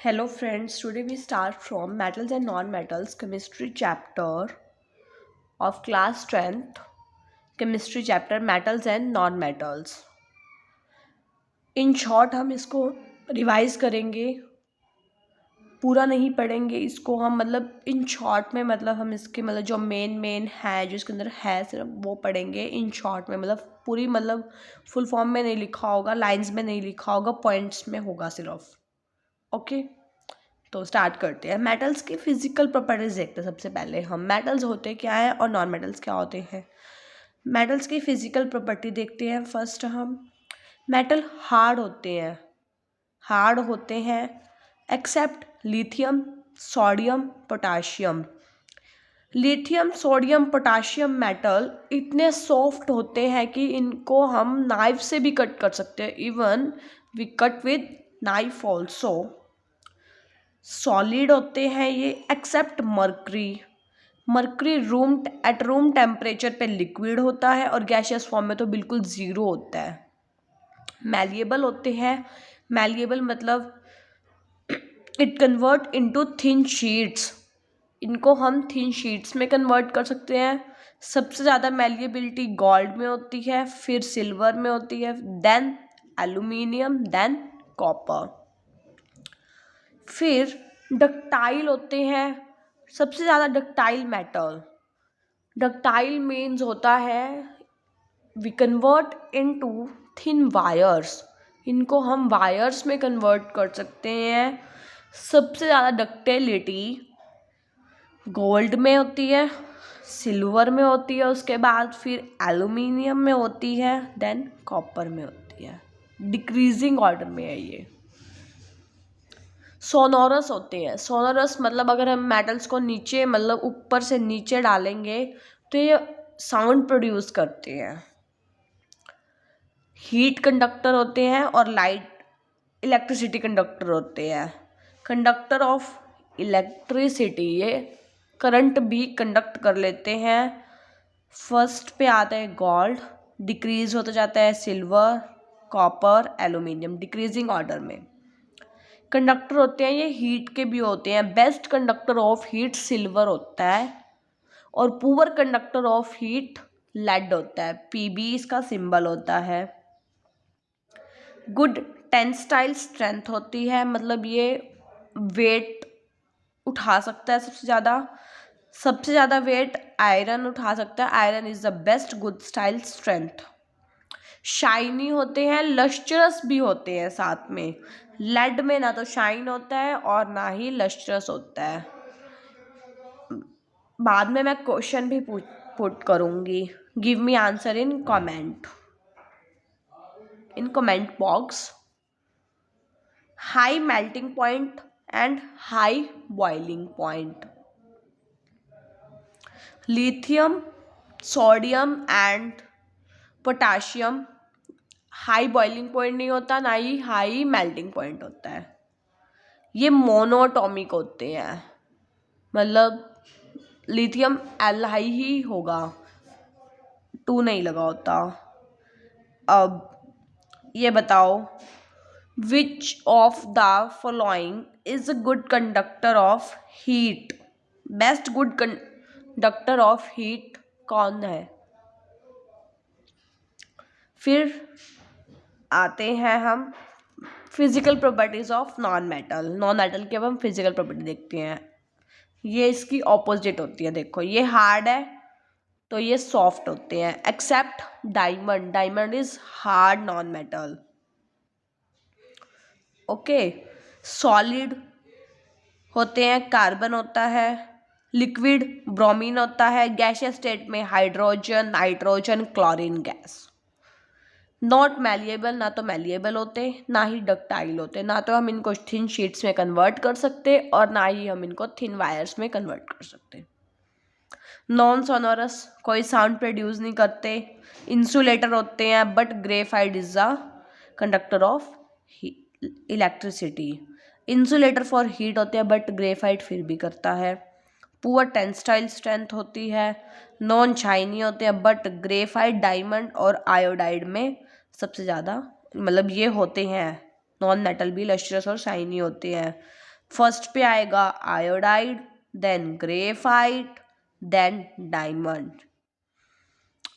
Hello friends, today we start from metals and non-metals chemistry chapter of class 10th chemistry chapter metals and non-metals. In short हम इसको revise करेंगे, पूरा नहीं पढ़ेंगे इसको हम, मतलब इन शॉर्ट में, मतलब हम इसके मतलब जो मेन है जो इसके अंदर है सिर्फ वो पढ़ेंगे इन शॉर्ट में, मतलब पूरी, मतलब फुल फॉर्म में नहीं लिखा होगा, लाइंस में नहीं लिखा होगा, पॉइंट्स में होगा सिर्फ। ओके, तो स्टार्ट करते हैं। मेटल्स की फिजिकल प्रॉपर्टीज देखते हैं। सबसे पहले हम मेटल्स होते क्या हैं और नॉन मेटल्स क्या होते हैं। मेटल्स की फिजिकल प्रॉपर्टी देखते हैं। फर्स्ट हम मेटल हार्ड होते हैं except lithium, sodium, potassium. Lithium, sodium, potassium metal इतने सॉफ्ट होते हैं कि इनको हम नाइफ से भी कट कर सकते हैं। Even we cut with knife also. Solid होते हैं ये except mercury. Mercury at room temperature पे लिक्विड होता है और गैशियस फॉर्म में तो बिल्कुल ज़ीरो होता है। मैलिएबल होते हैं। मैलिएबल मतलब it convert into thin sheets. इनको हम थिन शीट्स में कन्वर्ट कर सकते हैं। सबसे ज़्यादा मैलिएबिलिटी गोल्ड में होती है, फिर सिल्वर में होती है, देन एल्यूमिनियम, देन कॉपर। फिर डक्टाइल होते हैं। सबसे ज़्यादा डक्टाइल मेटल। डक्टाइल मीन्स होता है we convert into thin wires. इनको हम वायर्स में कन्वर्ट कर सकते हैं। सबसे ज़्यादा डक्टिलिटी गोल्ड में होती है, सिल्वर में होती है, उसके बाद फिर एल्यूमिनियम में होती है, देन कॉपर में होती है। डिक्रीजिंग ऑर्डर में है ये। सोनोरस होते हैं। सोनोरस मतलब अगर हम मेटल्स को नीचे, मतलब ऊपर से नीचे डालेंगे तो ये साउंड प्रोड्यूस करते हैं। हीट कंडक्टर होते हैं और लाइट इलेक्ट्रिसिटी कंडक्टर होते हैं। कंडक्टर ऑफ इलेक्ट्रिसिटी, ये करंट भी कंडक्ट कर लेते हैं। फर्स्ट पे आता है गोल्ड, डिक्रीज होता जाता है silver, copper, aluminium, decreasing order में। कंडक्टर होते हैं ये हीट के भी होते हैं। Best conductor of heat silver होता है और poor conductor of heat lead होता है। पीबी इसका सिंबल होता है। गुड टेंसाइल स्ट्रेंथ होती है, मतलब ये वेट उठा सकता है सबसे ज़्यादा वेट आयरन उठा सकता है। Iron is the best good style strength. Shiny होते हैं, लस्ट्रस भी होते हैं साथ में। लेड में ना तो शाइन होता है और ना ही लस्ट्रस होता है। बाद में मैं क्वेश्चन भी पुट करूँगी। Give me answer in comment box. High melting point and high boiling point. Lithium, sodium and potassium high boiling point नहीं होता, ना ही हाई मेल्टिंग पॉइंट होता है। ये मोनोटॉमिक होते हैं, मतलब लिथियम एल हाई ही होगा, 2 नहीं लगा होता। अब ये बताओ, which of the following is a good conductor of heat. Best good conductor of heat कौन है। फिर आते हैं हम physical properties of non metal की। अब हम फिजिकल प्रॉपर्टी देखते हैं। ये इसकी ऑपोजिट होती है। देखो, ये हार्ड है तो ये सॉफ्ट होते हैं except diamond is hard non metal. Okay, solid होते हैं, कार्बन होता है, लिक्विड ब्रोमीन होता है, गैसियस स्टेट में hydrogen, nitrogen, chlorine gas. Not malleable, ना तो मैलिएबल होते ना ही डक्टाइल होते। ना तो हम इनको थिन शीट्स में कन्वर्ट कर सकते और ना ही हम इनको थिन वायर्स में कन्वर्ट कर सकते। नॉन सोनोरस, कोई साउंड प्रोड्यूस नहीं करते। इंसुलेटर होते हैं but graphite is a conductor of electricity. Insulator for heat होते हैं बट ग्रेफाइट फिर भी करता है। पुअर टेंसाइल स्ट्रेंथ होती है। नॉन शाइनी होते हैं बट ग्रेफाइट, डायमंड और आयोडाइड में सबसे ज़्यादा, मतलब ये होते हैं। नॉन मेटल भी लस्ट्रस और शाइनी होते हैं। फर्स्ट पे आएगा iodide, then graphite, then diamond.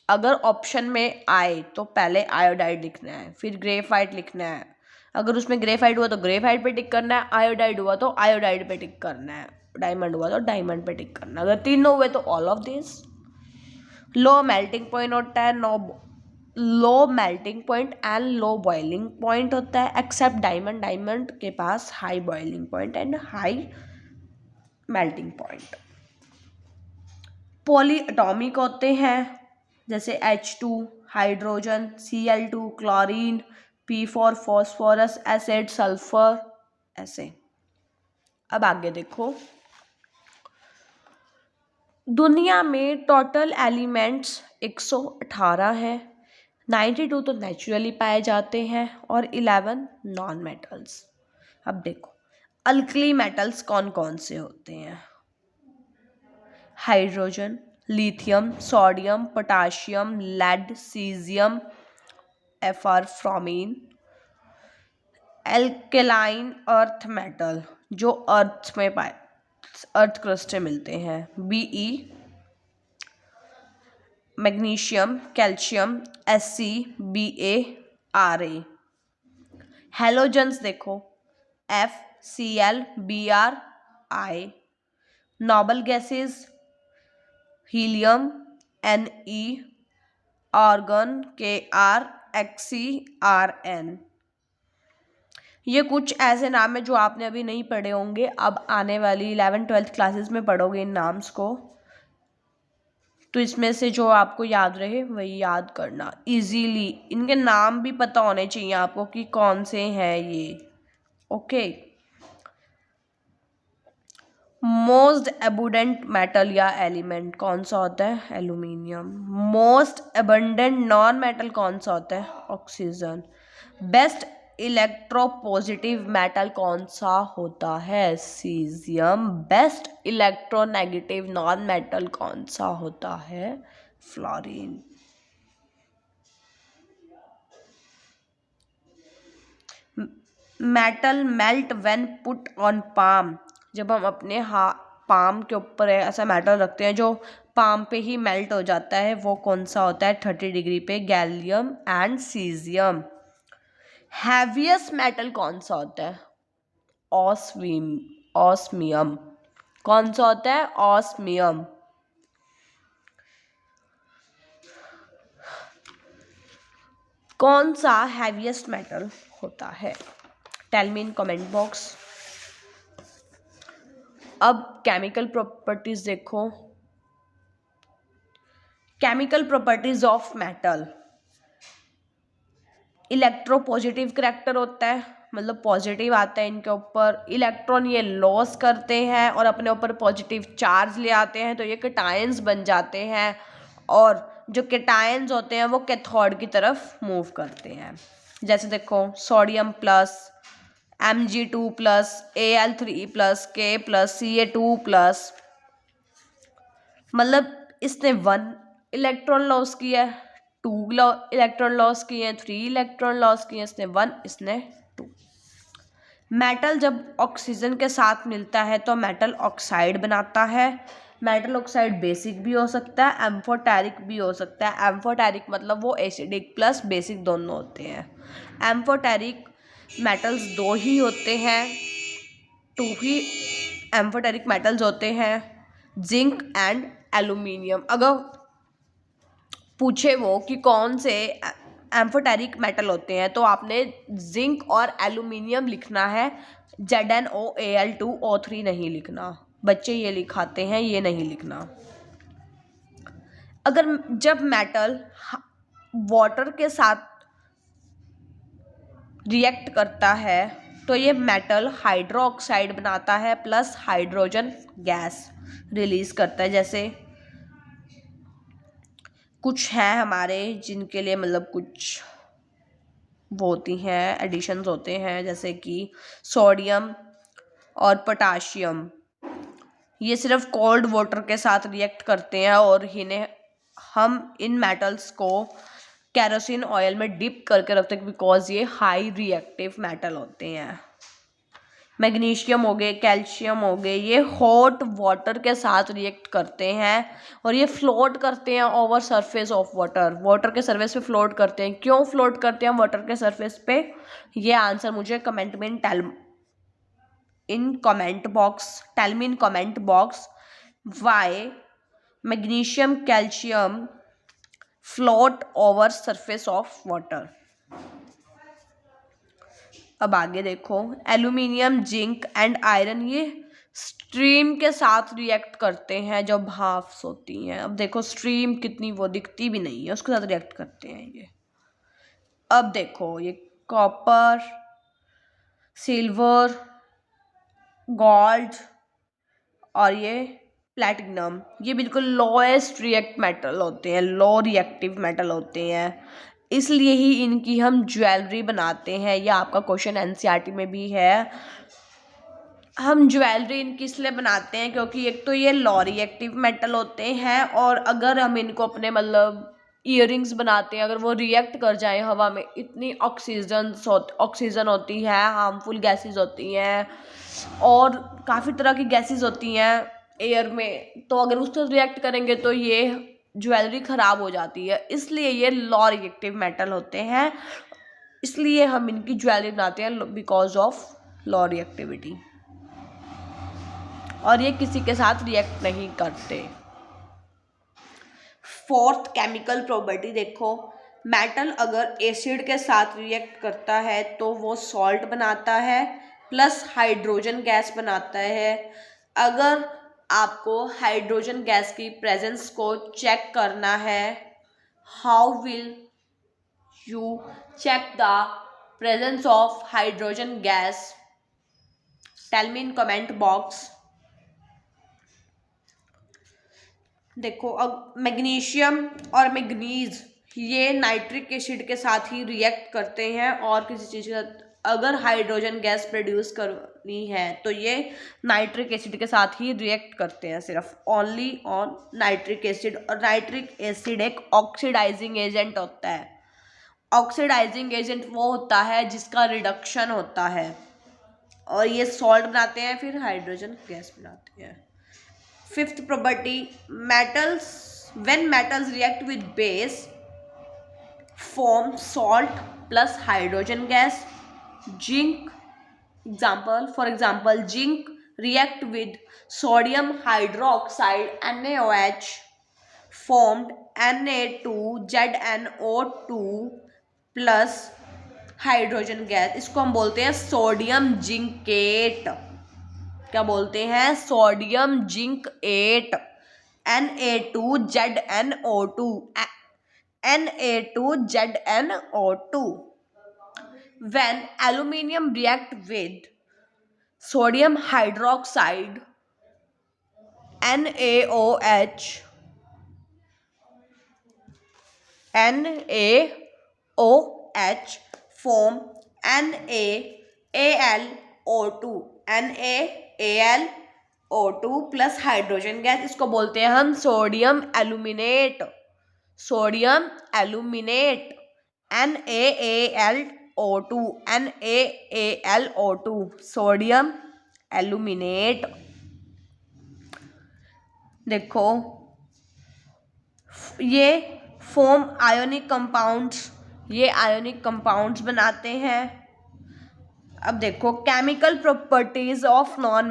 अगर ऑप्शन में आए तो पहले आयोडाइड लिखना है, फिर ग्रेफाइट लिखना है। अगर उसमें ग्रेफाइट हुआ तो ग्रेफाइट पे टिक करना है, आयोडाइड हुआ तो आयोडाइड पे टिक करना है, डायमंड हुआ तो डायमंड पे टिक करना है। अगर तीनों हुए तो all of this. Low melting point होता है, low melting point and low boiling point होता है, एक्सेप्ट डायमंड। डायमंड के पास high boiling point and high melting point. Polyatomic होते हैं, जैसे H2 hydrogen, Cl2 chlorine, P4 phosphorus, acid sulphur, ऐसे। अब आगे देखो, दुनिया में टोटल एलिमेंट्स 118 है, 92 तो नेचुरली पाए जाते हैं और 11 नॉन मेटल्स। अब देखो अल्कली मेटल्स कौन कौन से होते हैं। Hydrogen, lithium, sodium, potassium, lead, caesium, Fr फ्रोमीन। एल्केलाइन अर्थ मेटल जो अर्थ में पाए, अर्थ क्रस्ट में मिलते हैं, Be, magnesium, calcium, Sc, Ba, Ra। Halogens देखो FCl, Br, I। Noble gases helium, Ne, argon, Kr, Xc, Rn। ये कुछ ऐसे नाम है जो आपने अभी नहीं पढ़े होंगे, अब आने वाली 11th-12th क्लासेस में पढ़ोगे इन नाम्स को, तो इसमें से जो आपको याद रहे वही याद करना इजीली। इनके नाम भी पता होने चाहिए आपको कि कौन से हैं ये। ओके। मोस्ट एबुडेंट मेटल या एलिमेंट कौन सा होता है? Aluminium. Most abundant non metal कौन सा होता है? ऑक्सीजन। बेस्ट इलेक्ट्रोपॉजिटिव मेटल कौन सा होता है? Caesium. Best electronegative non metal कौन सा होता है? Fluorine. Metal melt when put on palm, जब हम अपने पाम के ऊपर ऐसा मेटल रखते हैं जो पाम पे ही मेल्ट हो जाता है, वो कौन सा होता है? 30 डिग्री पे, gallium and caesium. Heaviest metal कौन सा होता है? ऑस्मियम। कौन सा होता है? ऑस्मियम। कौन सा हैवीएस्ट मेटल होता है? Tell me in comment box. अब केमिकल प्रॉपर्टीज देखो। Chemical properties of metal. Electropositive character होता है, मतलब पॉजिटिव आता है इनके ऊपर। इलेक्ट्रॉन ये लॉस करते हैं और अपने ऊपर पॉजिटिव चार्ज ले आते हैं, तो ये कैटायंस बन जाते हैं, और जो कैटायंस होते हैं वो कैथोड की तरफ मूव करते हैं। जैसे देखो sodium plus, Mg2 plus, Al3 plus, K plus, Ca2 plus, मतलब इसने 1 इलेक्ट्रॉन लॉस किया है, 2 इलेक्ट्रॉन लॉस किए हैं, 3 इलेक्ट्रॉन लॉस किए हैं, इसने 1, इसने 2। मेटल जब ऑक्सीजन के साथ मिलता है तो मेटल ऑक्साइड बनाता है। मेटल ऑक्साइड बेसिक भी हो सकता है, एम्फोटेरिक भी हो सकता है। एम्फोटेरिक मतलब वो एसिडिक प्लस बेसिक दोनों होते हैं। एम्फोटेरिक मेटल्स 2 ही होते हैं, 2 ही एम्फोटेरिक मेटल्स होते हैं, जिंक एंड एल्यूमिनियम। अगर पूछे वो कि कौन से एम्फोटेरिक मेटल होते हैं तो आपने जिंक और एल्यूमिनियम लिखना है, ZnOAl2O3 नहीं लिखना। बच्चे ये लिखाते हैं, ये नहीं लिखना। अगर जब मेटल वाटर के साथ रिएक्ट करता है तो ये मेटल हाइड्रो ऑक्साइड बनाता है प्लस हाइड्रोजन गैस रिलीज करता है। जैसे कुछ है हमारे जिनके लिए मतलब कुछ वो होती हैं, एडिशंस होते हैं, जैसे कि सोडियम और पोटाशियम। ये सिर्फ कोल्ड वाटर के साथ रिएक्ट करते हैं और इन्हें हम इन मेटल्स को केरोसिन ऑयल में डिप करके रखते हैं, बिकॉज ये हाई रिएक्टिव मेटल होते हैं। मैग्नीशियम हो गए, कैल्शियम हो गए, ये हॉट वाटर के साथ रिएक्ट करते हैं और ये फ्लोट करते हैं over surface of water, water के सरफेस पे फ्लोट करते हैं। क्यों फ्लोट करते हैं वाटर के सरफेस पे? ये आंसर मुझे कमेंट में tell me in comment box why magnesium calcium float over surface of water। अब आगे देखो, एल्यूमिनियम, जिंक एंड आयरन ये स्ट्रीम के साथ रिएक्ट करते हैं जब भाफ्स होती हैं। अब देखो स्ट्रीम कितनी वो दिखती भी नहीं है, उसके साथ रिएक्ट करते हैं ये। अब देखो ये कॉपर, सिल्वर, गोल्ड और ये प्लैटिनम, ये बिल्कुल लोएस्ट रिएक्ट मेटल होते हैं, लो रिएक्टिव मेटल होते हैं, इसलिए ही इनकी हम ज्वेलरी बनाते हैं। यह आपका क्वेश्चन एनसीईआरटी में भी है। हम ज्वेलरी इनकी इसलिए बनाते हैं क्योंकि एक तो ये लो रिएक्टिव मेटल होते हैं, और अगर हम इनको अपने मतलब ईयरिंग्स बनाते हैं, अगर वो रिएक्ट कर जाएं हवा में, इतनी ऑक्सीजन होती है, हार्मफुल गैसेस होती हैं और काफ़ी तरह की गैसेस होती हैं एयर में, तो अगर उससे रिएक्ट करेंगे तो ये ज्वेलरी ख़राब हो जाती है। इसलिए ये लो रिएक्टिव मेटल होते हैं, इसलिए हम इनकी ज्वेलरी बनाते हैं बिकॉज ऑफ लो रिएक्टिविटी, और ये किसी के साथ रिएक्ट नहीं करते। फोर्थ केमिकल प्रॉपर्टी देखो, मेटल अगर एसिड के साथ रिएक्ट करता है तो वो सॉल्ट बनाता है प्लस हाइड्रोजन गैस बनाता है। अगर आपको हाइड्रोजन गैस की प्रेजेंस को चेक करना है, how will you check the presence of hydrogen gas? Tell me in comment box. देखो अब मैग्नीशियम और मैग्नीज ये नाइट्रिक एसिड के साथ ही रिएक्ट करते हैं, और किसी चीज़ के साथ अगर हाइड्रोजन गैस प्रोड्यूस करनी है तो ये नाइट्रिक एसिड के साथ ही रिएक्ट करते हैं, सिर्फ ओनली ऑन नाइट्रिक एसिड। और नाइट्रिक एसिड एक ऑक्सीडाइजिंग एजेंट होता है। ऑक्सीडाइजिंग एजेंट वो होता है जिसका रिडक्शन होता है, और ये सॉल्ट बनाते हैं फिर हाइड्रोजन गैस बनाते हैं। Fifth property, when metals react with base form salt plus hydrogen gas. For example, zinc react with sodium hydroxide NaOH formed Na2ZnO2 plus hydrogen gas. इसको हम बोलते हैं सोडियम जिंकेट। क्या बोलते हैं? Sodium zinc 8 Na2ZnO2 Na2ZnO2। When aluminium react with sodium hydroxide NaOH form NaAlO2 plus hydrogen gas. इसको बोलते हैं हम sodium aluminate. Sodium aluminate NaAlO2 sodium aluminate. देखो ये फॉर्म आयोनिक कंपाउंड्स बनाते हैं। अब देखो chemical properties of non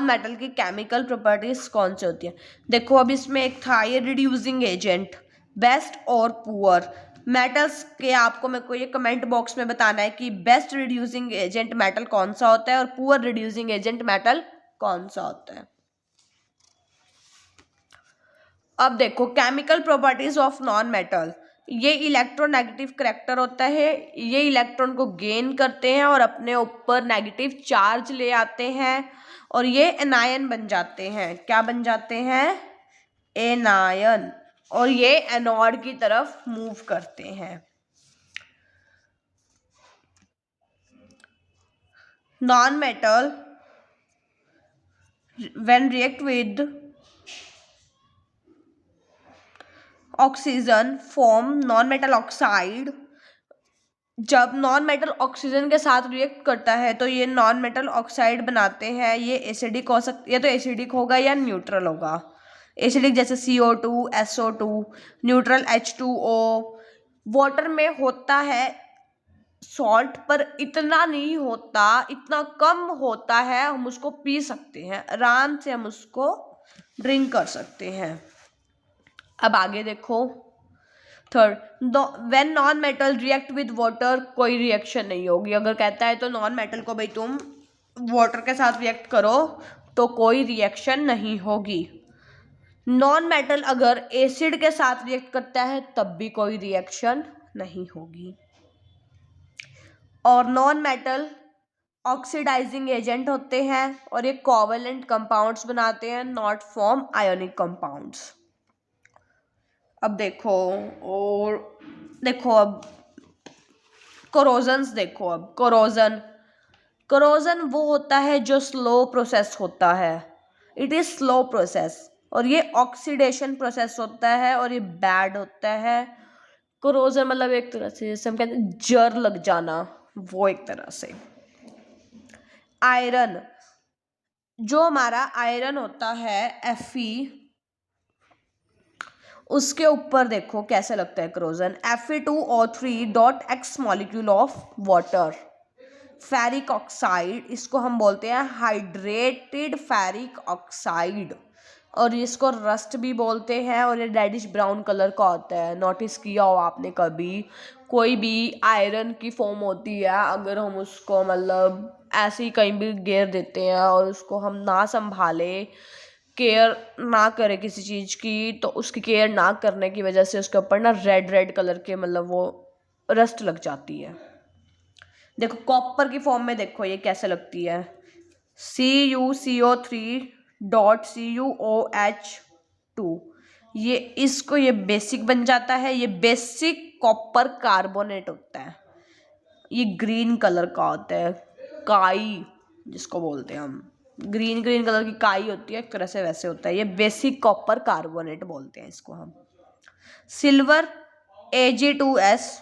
metal की केमिकल प्रॉपर्टीज कौन सी होती है? देखो अब इसमें एक था ये रिड्यूसिंग एजेंट, बेस्ट और पुअर मेटल्स के। आपको मेरे को ये कमेंट बॉक्स में बताना है कि बेस्ट रिड्यूसिंग एजेंट मेटल कौन सा होता है और पुअर रिड्यूसिंग एजेंट मेटल कौन सा होता है। अब देखो chemical properties of non metal, ये इलेक्ट्रोनेगेटिव करैक्टर होता है, ये इलेक्ट्रॉन को गेन करते हैं और अपने ऊपर नेगेटिव चार्ज ले आते हैं, और ये एनायन बन जाते हैं। क्या बन जाते हैं? एनायन। और ये एनोड की तरफ मूव करते हैं। Non metal when react with oxygen form non-metal oxide, जब नॉन मेटल ऑक्सीजन के साथ रिएक्ट करता है तो ये नॉन मेटल ऑक्साइड बनाते हैं। ये एसिडिक हो सकती है, तो एसिडिक होगा या न्यूट्रल होगा। एसिडिक जैसे CO2, SO2, neutral H2O। Water में होता है सॉल्ट, पर इतना नहीं होता, इतना कम होता है, हम उसको पी सकते हैं आराम से, हम उसको ड्रिंक कर सकते हैं। अब आगे देखो, third, when non metal react with water, कोई रिएक्शन नहीं होगी। अगर कहता है तो नॉन मेटल को भाई तुम वाटर के साथ रिएक्ट करो तो कोई रिएक्शन नहीं होगी। नॉन मेटल अगर एसिड के साथ रिएक्ट करता है तब भी कोई रिएक्शन नहीं होगी। और नॉन मेटल ऑक्सीडाइजिंग एजेंट होते हैं और ये कोवैलेंट कंपाउंड्स बनाते हैं, नॉट फॉर्म आयोनिक कंपाउंड्स। अब देखो, और देखो अब कोरोजन्स देखो। अब कोरोजन वो होता है जो स्लो प्रोसेस होता है, इट इज स्लो प्रोसेस, और ये ऑक्सीडेशन प्रोसेस होता है और ये बैड होता है। कोरोजन मतलब एक तरह से जैसे हम कहते हैं जर लग जाना, वो एक तरह से। आयरन, जो हमारा आयरन होता है Fe, उसके ऊपर देखो कैसे लगता है corrosion. Fe2O3.X molecule of water. Ferric oxide, इसको हम बोलते हैं हाइड्रेटेड फेरिक ऑक्साइड, और इसको रस्ट भी बोलते हैं, और ये रेडिश ब्राउन कलर का होता है। नोटिस किया हो आपने कभी, कोई भी आयरन की फॉर्म होती है, अगर हम उसको मतलब ऐसे ही कहीं भी गिर देते हैं और उसको हम ना संभाले, केयर ना करें किसी चीज़ की, तो उसकी केयर ना करने की वजह से उसके ऊपर ना रेड रेड कलर के मतलब वो रस्ट लग जाती है। देखो कॉपर की फॉर्म में देखो ये कैसे लगती है, CuCO3.CuOH2, ये इसको ये बेसिक बन जाता है, ये बेसिक कॉपर कार्बोनेट होता है। ये ग्रीन कलर का होता है, काई जिसको बोलते हैं हम, ग्रीन ग्रीन कलर की काई होती है एक तरह से, वैसे होता है। ये बेसिक कॉपर कार्बोनेट बोलते हैं इसको हम। Silver Ag2S,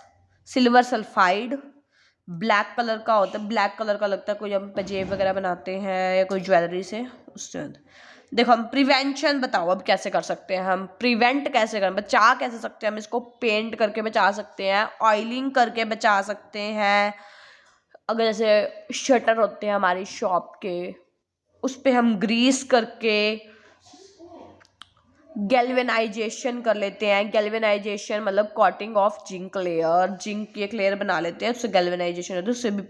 silver sulphide, black colour का होता है, ब्लैक कलर का लगता है, कोई हम पंजेब वगैरह बनाते हैं या कोई ज्वेलरी से, उससे। देखो हम प्रिवेंशन बताओ अब कैसे कर सकते हैं, हम प्रिवेंट कैसे करें, बचा कैसे सकते हैं हम इसको। पेंट करके बचा सकते हैं, ऑयलिंग करके बचा सकते हैं। अगर जैसे शटर होते हैं हमारी शॉप के, उस पर हम ग्रीस करके गैल्वेनाइजेशन कर लेते हैं। गैल्वेनाइजेशन मतलब coating of zinc layer, zinc की एक लेयर बना लेते हैं, उससे गैल्वेनाइजेशन होती है, उससे भी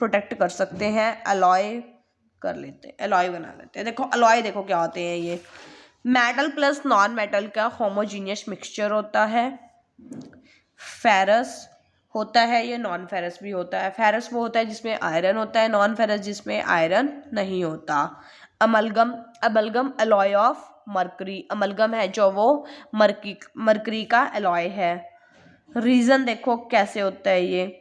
प्रोटेक्ट कर सकते हैं। अलॉय कर लेते हैं, अलॉय बना लेते हैं। देखो अलॉय देखो क्या होते हैं, ये मेटल प्लस नॉन मेटल का होमोजीनियस मिक्सचर होता है। फेरस होता है, ये नॉन फेरस भी होता है। फेरस वो होता है जिसमें आयरन होता है, नॉन फेरस जिसमें आयरन नहीं होता। Amalgam alloy of mercury, amalgam है जो वो मरकरी का अलॉय है। रीजन देखो कैसे होता है ये,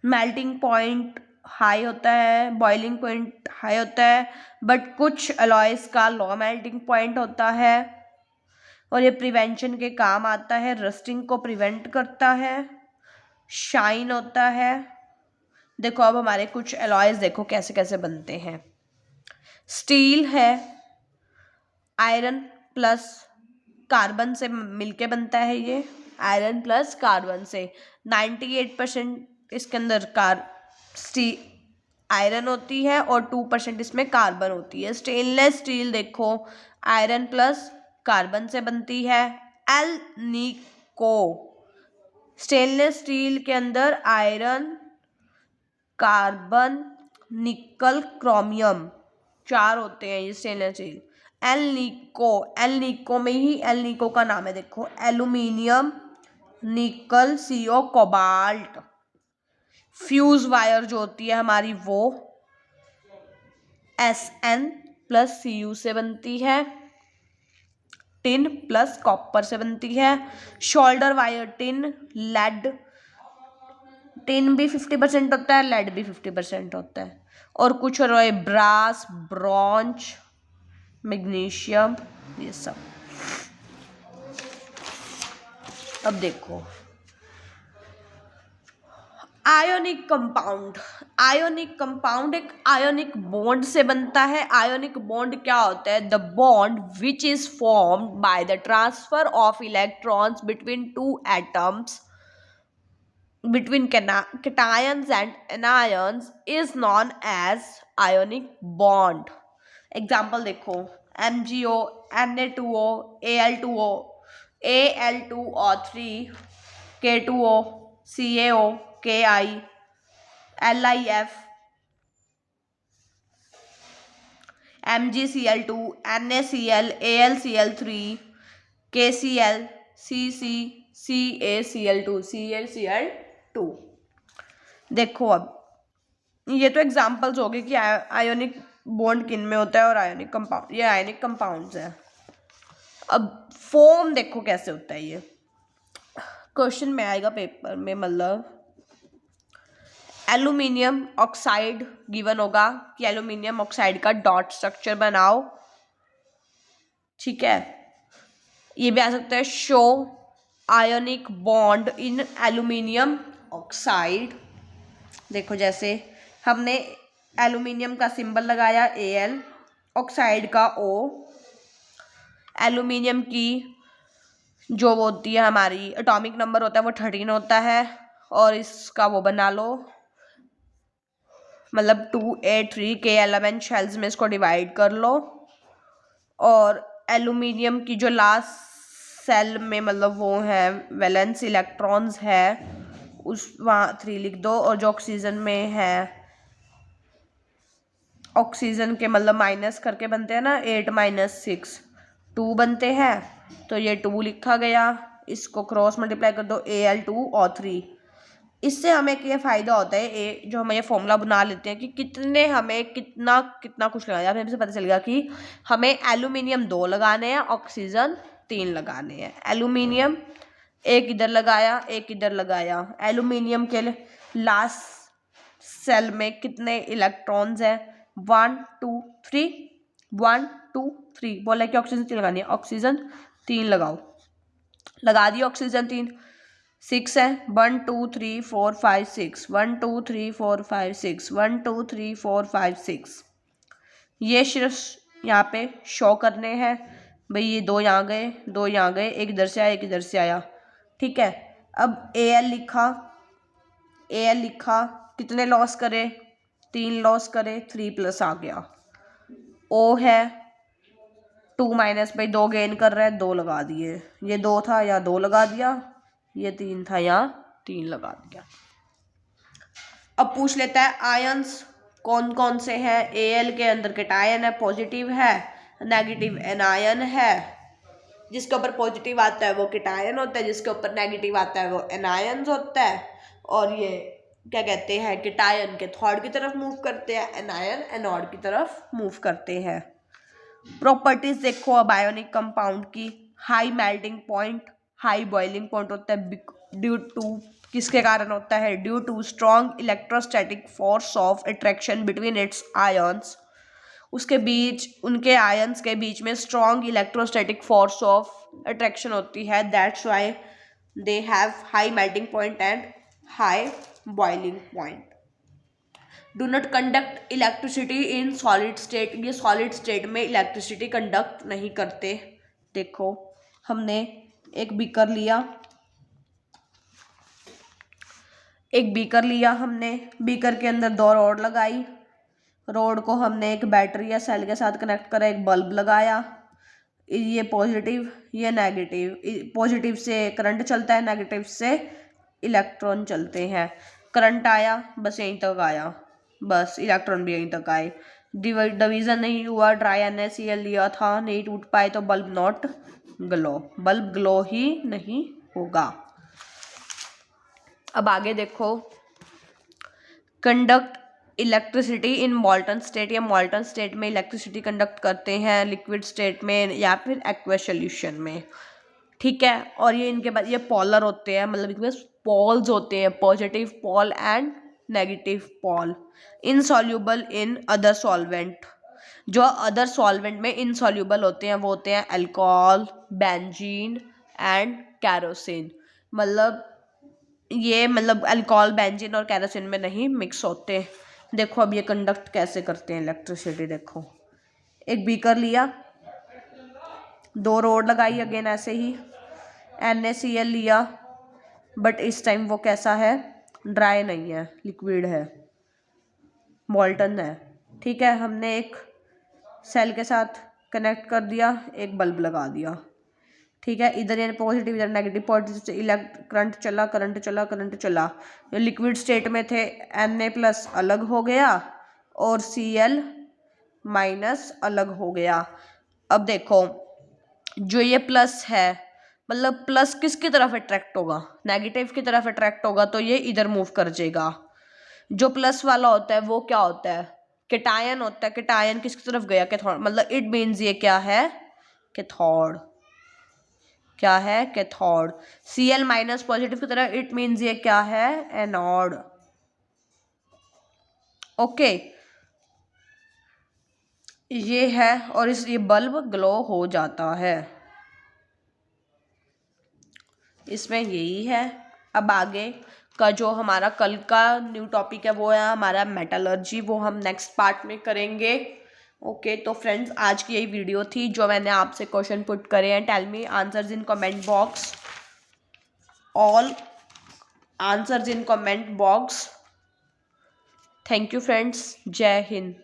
मेल्टिंग पॉइंट हाई होता है, बॉइलिंग पॉइंट हाई होता है, बट कुछ अलॉयज का लो मेल्टिंग पॉइंट होता है, और ये प्रिवेंशन के काम आता है, रस्टिंग को प्रिवेंट करता है, शाइन होता है। देखो अब हमारे कुछ अलॉयज देखो कैसे कैसे बनते हैं। स्टील है, आयरन प्लस कार्बन से मिलके बनता है, ये आयरन प्लस कार्बन से 98% इसके अंदर आयरन होती है और 2% इसमें कार्बन होती है। स्टेनलेस स्टील देखो आयरन प्लस कार्बन से बनती है। एल्निको, स्टेनलेस स्टील के अंदर आयरन, कार्बन, निकल, क्रोमियम 4 होते हैं ये स्टेनलेस स्टील। एल्निको में ही एल्निको का नाम है देखो, एल्यूमिनियम, निकल, CO, कोबाल्ट। फ्यूज वायर जो होती है हमारी वो Sn+Cu से बनती है। टिन प्लस कॉपर से बनती है। Solder wire tin, lead, tin भी 50% होता है, लेड भी 50% होता है। और कुछ और ब्रास, ब्रॉन्ज, मैग्नीशियम, ये सब। अब देखो आयोनिक कंपाउंड। आयोनिक कंपाउंड एक आयोनिक बॉन्ड से बनता है। आयोनिक बॉन्ड क्या होता है? The bond which is formed by the transfer of electrons between two atoms between cations and anions is known as ionic bond. Example देखो MgO, Na2O, Al2O, Al2O3, K2O, CaO, Ki, LiF, MgCl2, NaCl, AlCl3, KCl, Cc, CaCl2, CaCl2। देखो अब ये तो examples हो गए कि ionic bond किन में होता है और आयोनिक कंपाउंड, ये आयोनिक कंपाउंड्स हैं। अब फॉर्म देखो कैसे होता है। ये क्वेश्चन में आएगा पेपर में, मतलब एल्यूमिनियम ऑक्साइड गिवन होगा कि एल्यूमिनियम ऑक्साइड का डॉट स्ट्रक्चर बनाओ, ठीक है। ये भी आ सकता है show ionic bond in aluminium oxide. देखो जैसे हमने एल्यूमिनियम का सिंबल लगाया Al, ऑक्साइड का O, एल्यूमिनियम की जो वो होती है हमारी एटॉमिक नंबर होता है वो 13 होता है, और इसका वो बना लो, मतलब 2A3 के एलिमेंट शेल्स में इसको डिवाइड कर लो, और एल्यूमिनियम की जो लास्ट सेल में मतलब वो है वैलेंस इलेक्ट्रॉन्स है उस वहाँ 3 लिख दो, और जो ऑक्सीजन में है ऑक्सीजन के मतलब माइनस करके बनते हैं ना 8 - 6 2 बनते हैं, तो ये 2 लिखा गया। इसको क्रॉस मल्टीप्लाई कर दो Al2O3। इससे हमें ये फ़ायदा होता है जो हम ये फॉर्मूला बना लेते हैं कि कितने हमें कितना कितना कुछ लगाना है। हमें से पता चलेगा कि हमें एल्यूमिनियम 2 लगाने हैं, ऑक्सीजन 3 लगाने हैं। एल्यूमिनियम एक इधर लगाया, एक इधर लगाया। एल्यूमिनियम के लास्ट सेल में कितने इलेक्ट्रॉन्स हैं? 1 2 3 1 2 3। बोला कि ऑक्सीजन 3 लगानी है, ऑक्सीजन 3 लगाओ, लगा दिया ऑक्सीजन 3। 6 है, 1 2 3 4 5 6 1 2 3 4 5 6 1 2 3 4 5 6। ये सिर्फ यहाँ पे शो करने हैं भाई, ये 2 यहाँ गए, 2 यहाँ गए, एक इधर से आया, एक इधर से आया, ठीक है। अब Al लिखा, Al लिखा, कितने लॉस करे? 3 लॉस करे, 3 प्लस आ गया। O है 2 माइनस भाई 2 गेन कर रहा है, 2 लगा दिए। ये 2 था, यहाँ 2 लगा दिया, ये 3 था, यहाँ 3 लगा दिया। अब पूछ लेता है आयंस कौन कौन से हैं। Al के अंदर कैटायन है, पॉजिटिव है, नेगेटिव एनायन है। जिसके ऊपर पॉजिटिव आता है वो कैटायन होता है, जिसके ऊपर नेगेटिव आता है वो एनायंस होता है। और ये क्या कहते हैं, कैटायन कैथोड की तरफ मूव करते हैं, एनायन एनोड की तरफ मूव करते हैं। प्रॉपर्टीज देखो अब आयोनिक कंपाउंड की। High melting point, high boiling point होता है ड्यू टू, किसके कारण होता है? Due to strong electrostatic force of attraction between its ions. उसके बीच, उनके आयंस के बीच में strong electrostatic force of attraction होती है। That's why they have high melting point and high boiling point. Do not conduct electricity in solid state, ये solid state में इलेक्ट्रिसिटी कंडक्ट नहीं करते। देखो हमने एक बीकर लिया, हमने बीकर के अंदर 2 रॉड लगाई, रॉड को हमने एक बैटरी या सेल के साथ कनेक्ट करा, एक बल्ब लगाया। ये पॉजिटिव, ये नेगेटिव। पॉजिटिव से करंट चलता है, नेगेटिव से इलेक्ट्रॉन चलते हैं। करंट आया, बस यहीं तक आया, बस इलेक्ट्रॉन भी यहीं तक आए। डिवीजन नहीं हुआ, ड्राई NaCl लिया था, नहीं टूट पाए, तो bulb not glow, bulb glow ही नहीं होगा। अब आगे देखो, conduct electricity in molten state, या मॉल्टन स्टेट में इलेक्ट्रिसिटी कंडक्ट करते हैं, लिक्विड स्टेट में या फिर एक्वस सॉल्यूशन में, ठीक है। और ये इनके बाद ये पोलर होते हैं, मतलब इनमें पोल्स होते हैं, positive pole and negative pole. Insoluble in other solvent, जो अदर सॉल्वेंट में इनसॉल्यूबल होते हैं वो होते हैं अल्कोहल, बेंजीन एंड कैरोसिन। मतलब ये अल्कोहल, बेंजीन और कैरोसिन में नहीं मिक्स होते। देखो अब ये कंडक्ट कैसे करते हैं इलेक्ट्रिसिटी। देखो एक बीकर लिया, 2 रोड लगाई, अगेन ऐसे ही NaCl लिया, बट इस टाइम वो कैसा है, ड्राई नहीं है, लिक्विड है, मॉल्टन है। ठीक है, हमने एक सेल के साथ कनेक्ट कर दिया, एक बल्ब लगा दिया। ठीक है, इधर यानी पॉजिटिव इधर नेगेटिव, पॉजिटिव से करंट चला, करंट चला, करंट चला। जो लिक्विड स्टेट में थे Na+ अलग हो गया और Cl- अलग हो गया। अब देखो जो ये प्लस है, मतलब प्लस किसकी तरफ अट्रैक्ट होगा, नेगेटिव की तरफ अट्रैक्ट होगा, तो ये इधर मूव कर जाएगा। जो प्लस वाला होता है वो क्या होता है, कैटायन होता है। कैटायन किसकी तरफ गया, कैथोड, मतलब इट मीन्स ये क्या है, कैथोड। क्या है, कैथोड। Cl- पॉजिटिव की तरफ, इट मीन्स ये क्या है, एनोड। ओके, ये है, और ये बल्ब ग्लो हो जाता है। इसमें यही है। अब आगे का जो हमारा कल का न्यू टॉपिक है वो है हमारा मेटलर्जी, वो हम नेक्स्ट पार्ट में करेंगे। ओके, तो फ्रेंड्स आज की यही वीडियो थी जो मैंने आपसे क्वेश्चन पुट करे हैं। Tell me answers in comment box, all answers in comment box. Thank you friends, Jai Hind.